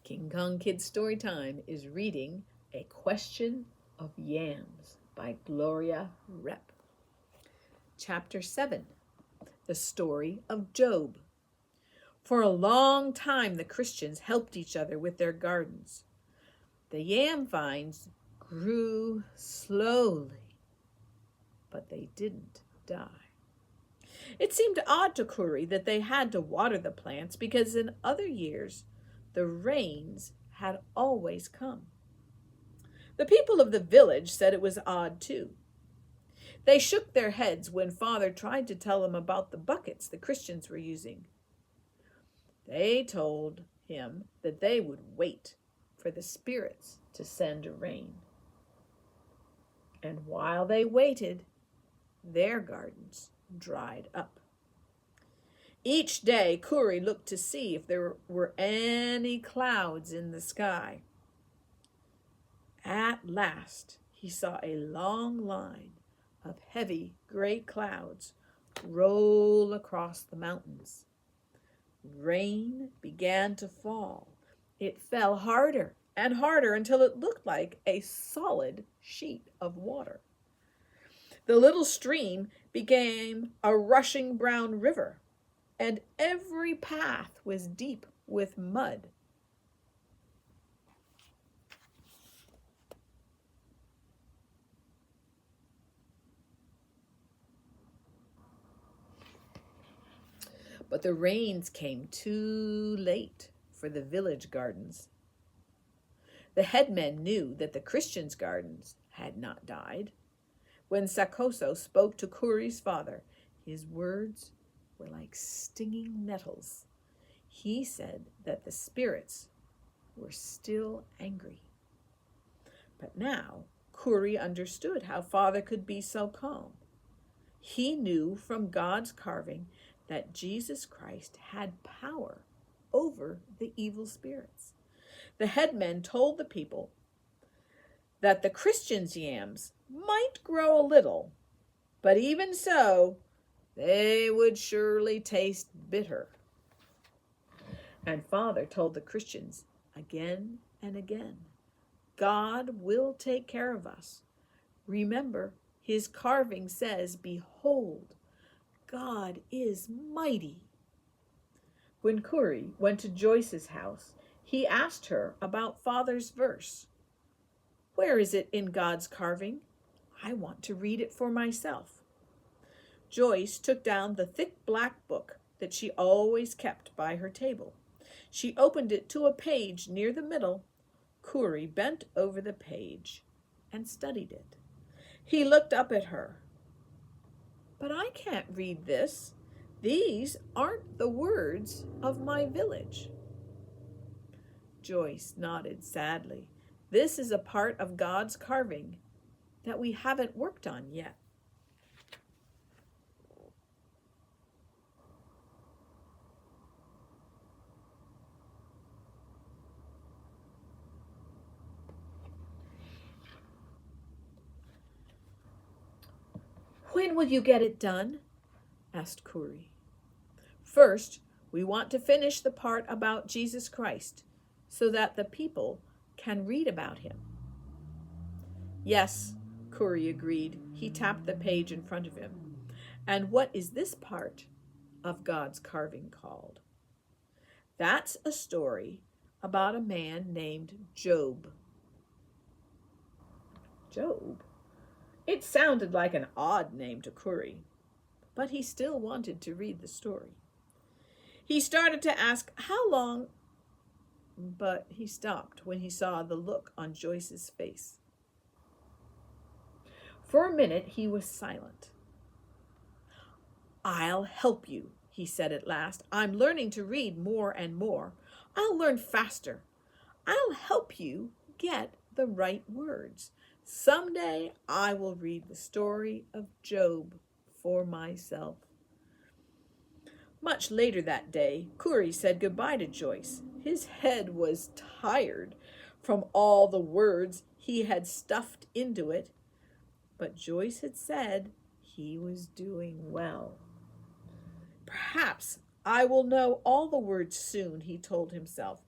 King Kong Kids Story Time is reading A Question of Yams by Gloria Rep. Chapter 7, The Story of Job. For a long time the Christians helped each other with their gardens. The yam vines grew slowly, but they didn't die. It seemed odd to Kuri that they had to water the plants because in other years the rains had always come. The people of the village said it was odd too. They shook their heads when Father tried to tell them about the buckets the Christians were using. They told him that they would wait for the spirits to send rain. And while they waited, their gardens dried up. Each day, Kuri looked to see if there were any clouds in the sky. At last, he saw a long line of heavy gray clouds roll across the mountains. Rain began to fall. It fell harder and harder until it looked like a solid sheet of water. The little stream became a rushing brown river, and every path was deep with mud. But the rains came too late for the village gardens. The headmen knew that the Christians' gardens had not died. When Sakoso spoke to Kuri's father, his words were like stinging nettles. He said that the spirits were still angry. But now Kuri understood how Father could be so calm. He knew from God's carving that Jesus Christ had power over the evil spirits. The headmen told the people that the Christians' yams might grow a little, but even so, they would surely taste bitter. And Father told the Christians again and again, God will take care of us. Remember, his carving says, behold, God is mighty. When Kuri went to Joyce's house, he asked her about Father's verse. Where is it in God's carving? I want to read it for myself. Joyce took down the thick black book that she always kept by her table. She opened it to a page near the middle. Kuri bent over the page and studied it. He looked up at her. But I can't read this. These aren't the words of my village. Joyce nodded sadly. This is a part of God's carving that we haven't worked on yet. When will you get it done? Asked Kuri. First, we want to finish the part about Jesus Christ so that the people can read about him. Yes, Kuri agreed. He tapped the page in front of him. And what is this part of God's carving called? That's a story about a man named Job. Job? It sounded like an odd name to Kuri, but he still wanted to read the story. He started to ask how long, but he stopped when he saw the look on Joyce's face. For a minute he was silent. I'll help you, he said at last. I'm learning to read more and more. I'll learn faster. I'll help you get the right words. Someday I will read the story of Job for myself. Much later that day, Kuri said goodbye to Joyce. His head was tired from all the words he had stuffed into it, but Joyce had said he was doing well. Perhaps I will know all the words soon, he told himself.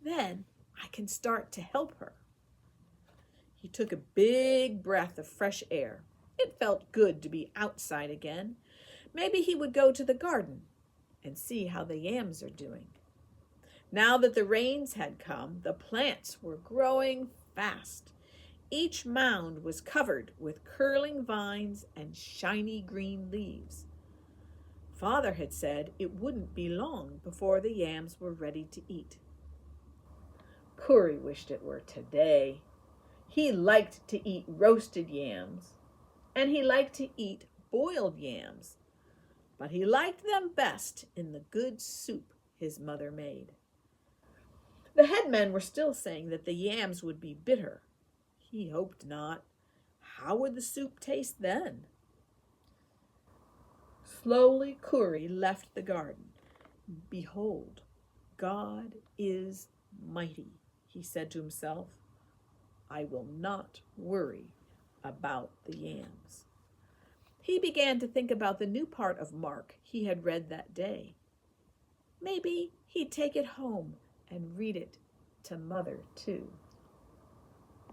Then I can start to help her. He took a big breath of fresh air. It felt good to be outside again. Maybe he would go to the garden and see how the yams are doing. Now that the rains had come, the plants were growing fast. Each mound was covered with curling vines and shiny green leaves. Father had said it wouldn't be long before the yams were ready to eat. Kuri wished it were today. He liked to eat roasted yams, and he liked to eat boiled yams, but he liked them best in the good soup his mother made. The headmen were still saying that the yams would be bitter. He hoped not. How would the soup taste then? Slowly Kuri left the garden. Behold, God is mighty, he said to himself. I will not worry about the yams. He began to think about the new part of Mark he had read that day. Maybe he'd take it home and read it to Mother too.